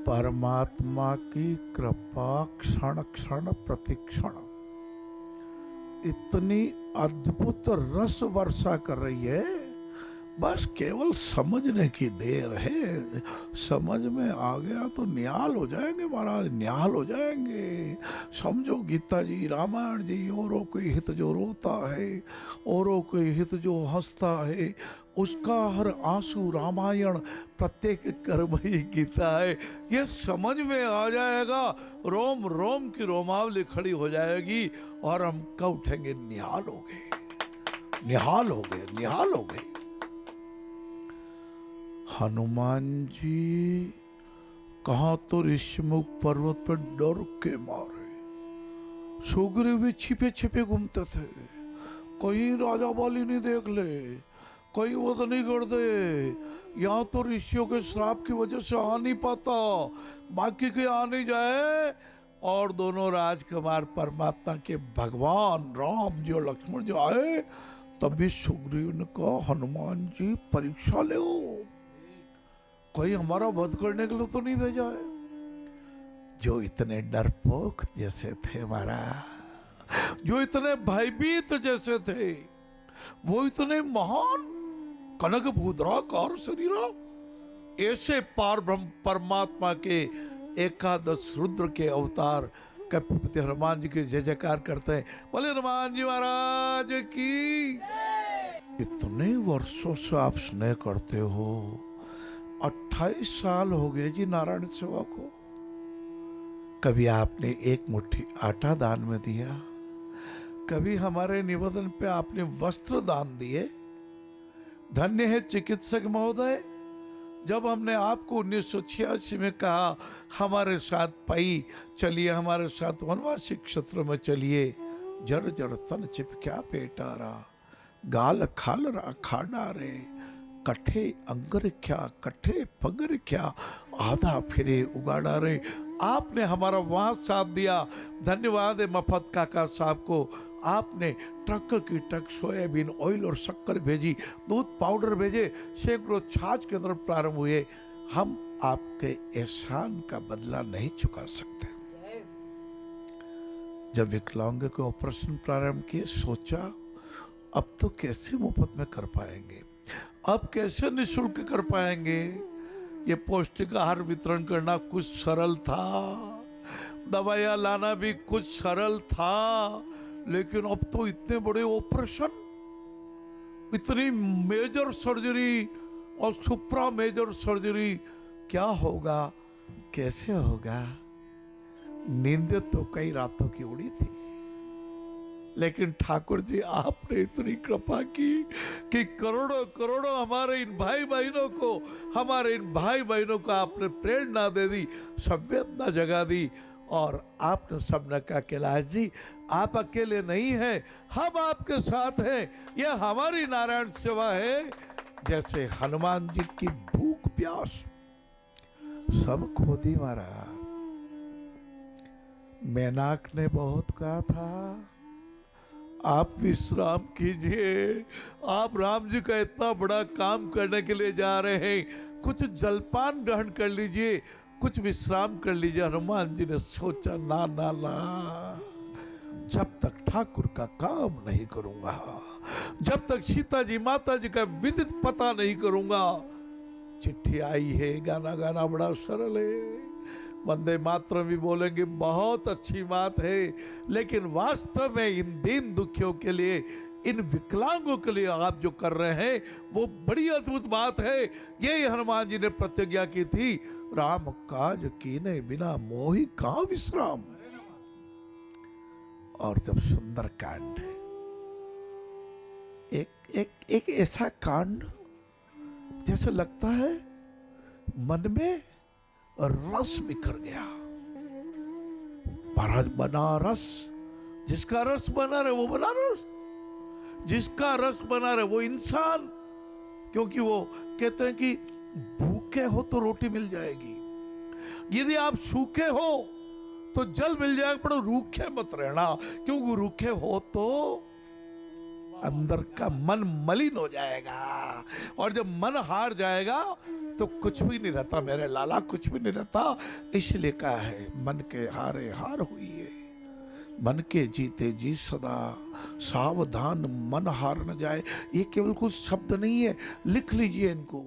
परमात्मा की कृपा क्षण क्षण प्रतिक्षण इतनी अद्भुत रस वर्षा कर रही है, बस केवल समझने की देर है। समझ में आ गया तो निहाल हो जाएंगे महाराज, निहाल हो जाएंगे। समझो गीता जी, रामायण जी, औरों के हित जो रोता है, औरों के हित जो हंसता है, उसका हर आंसू रामायण, प्रत्येक कर्म ही गीता है। ये समझ में आ जाएगा, रोम रोम की रोमावली खड़ी हो जाएगी और हम कब उठेंगे, निहाल हो गए, निहाल हो गए, निहाल हो गए। हनुमान जी कहा तो ऋषिमुख पर्वत पर डर के मारे सुग्रीव भी छिपे छिपे घूमते थे, कहीं राजा बाली नहीं देख ले, कहीं वो तो नहीं कर दे। यहाँ तो ऋषियों के श्राप की वजह से आ नहीं पाता, बाकी के आ नहीं जाए। और दोनों राजकुमार परमात्मा के भगवान राम जी और लक्ष्मण जी आए, तभी सुग्रीव ने कहा हनुमान जी परीक्षा ले, कोई हमारा वध करने के लिए तो नहीं भेजा है। जो इतने डरपोक जैसे थे महाराज, जो इतने भयभीत जैसे थे, वो इतने महान कनक भूधराकार शरीरा, ऐसे पार ब्रह्म परमात्मा के एकादश रुद्र के अवतार कपिपति हनुमान जी के जय जयकार करते हैं। बोले हनुमान जी महाराज की। इतने वर्षों से आप स्नेह करते हो, 28 साल हो गए जी नारायण सेवा को, कभी आपने एक मुट्ठी आटा दान में दिया, कभी हमारे निवेदन पे आपने वस्त्र दान दिए। धन्य है चिकित्सक महोदय, जब हमने आपको 1986 में कहा हमारे साथ पाई चलिए, हमारे साथ वनवासी क्षेत्र में चलिए, जड़ जड़ तन चिपक्या पेटा रहा, गाल खाल रहा खाड़ा रे, कठे अंगर क्या कठे पगर क्या, आधा फिरे उगाड़ा रे। आपने हमारा वहां साथ दिया। धन्यवाद है मफत काका साहब को, आपने ट्रक की ट्रक सोयाबीन ऑयल और शक्कर भेजी, दूध पाउडर भेजे, सैकड़ों छाछ के अंदर प्रारंभ हुए। हम आपके एहसान का बदला नहीं चुका सकते। जब विकलांग के ऑपरेशन प्रारंभ किए, सोचा अब तो कैसे मुफ्त में कर पाएंगे, अब कैसे निःशुल्क कर पाएंगे। ये पौष्टिक आहार वितरण करना कुछ सरल था, दवाइयाँ लाना भी कुछ सरल था, लेकिन अब तो इतने बड़े ऑपरेशन, इतनी मेजर सर्जरी और सुप्रा मेजर सर्जरी, क्या होगा, कैसे होगा। नींद तो कई रातों की उड़ी थी, लेकिन ठाकुर जी आपने इतनी कृपा की कि करोड़ों करोड़ों हमारे इन भाई बहनों को, हमारे इन भाई बहनों को आपने प्रेरणा दे दी, संवेदना जगा दी। और आपने सबने कहा कैलाश जी आप अकेले नहीं हैं, हम आपके साथ हैं, यह हमारी नारायण सेवा है। जैसे हनुमान जी की भूख प्यास सब खो दी महाराज। मैनाक ने बहुत कहा था आप विश्राम कीजिए, आप राम जी का इतना बड़ा काम करने के लिए जा रहे हैं, कुछ जलपान ग्रहण कर लीजिए, कुछ विश्राम कर लीजिए। हनुमान जी ने सोचा ना ना ना, जब तक ठाकुर का काम नहीं करूंगा, जब तक सीता जी माता जी का विदित पता नहीं करूंगा। चिट्ठी आई है, गाना गाना बड़ा सरल है, वंदे मातरम भी बोलेंगे बहुत अच्छी बात है, लेकिन वास्तव में इन दीन दुखियों के लिए, इन विकलांगों के लिए आप जो कर रहे हैं वो बड़ी अद्भुत बात है। यही हनुमान जी ने प्रतिज्ञा की थी, राम काज कीने बिना मोहि कहां विश्राम। और जब सुंदर कांड, एक ऐसा कांड जैसे लगता है मन में रस बिखर गया। महाराज बनारस, जिसका रस बना रहे वो बनारस, जिसका रस बना रहे वो इंसान। क्योंकि वो कहते हैं कि भूखे हो तो रोटी मिल जाएगी, यदि आप सूखे हो तो जल मिल जाएगा, पर रूखे मत रहना, क्योंकि रूखे हो तो अंदर का मन मलिन हो जाएगा। और जब मन हार जाएगा तो कुछ भी नहीं रहता मेरे लाला, कुछ भी नहीं रहता। इसलिए कहा है मन के हारे हार हुई है, मन के जीते जी सदा, सावधान मन हार न जाए। ये केवल कुछ शब्द नहीं है, लिख लीजिए इनको।